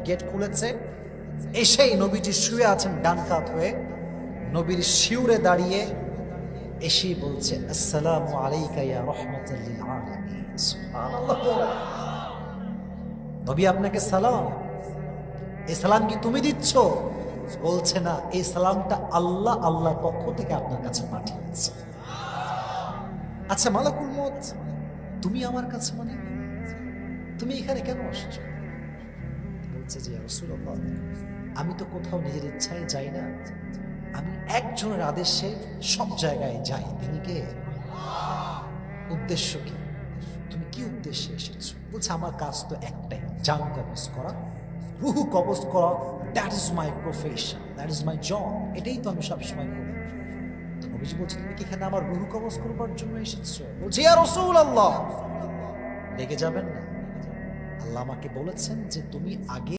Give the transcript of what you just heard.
Gate খুলেছে, এসেই নবীজি শুয়ে আছেন ডান কাত হয়ে, নবীর শিউরে দাঁড়িয়ে এসেই বলছে, আসসালামু আলাইকা ইয়া রাহমাতাল লিল আলামিন। সুবহানাল্লাহ। নবী আপনাকে সালাম। এই সালাম কি তুমি দিচ্ছ? বলছে না, এই সালামটা আল্লাহর পক্ষ থেকে আপনার কাছে পাঠিয়েছে। আচ্ছা মালাকুল মউত, তুমি আমার কাছে মানে তুমি এখানে কেন আসছো? বলছে যে ইয়া রাসূলুল্লাহ, আমি তো কোথাও নিজের ইচ্ছায় যাই না, আমি একজনের আদেশে সব জায়গায় যাই। তিনি কে? উদ্দেশ্য কি? তুমি কি উদ্দেশ্যে এসেছো? বলছে আমার কাজ তো একটাই, জান কবজ করা, রুহু কবজ করা। That is my profession, that is my job. এটাই তো আমি সবসময় করি। তো নবীজি বলছে, তুমি কি এখানে আমার রুহু কবজ করবার জন্য এসেছো? বলছে ইয়া রাসূলুল্লাহ, রেগে যাবেন না, আল্লাহ আমাকে বলেছেন যে তুমি আগে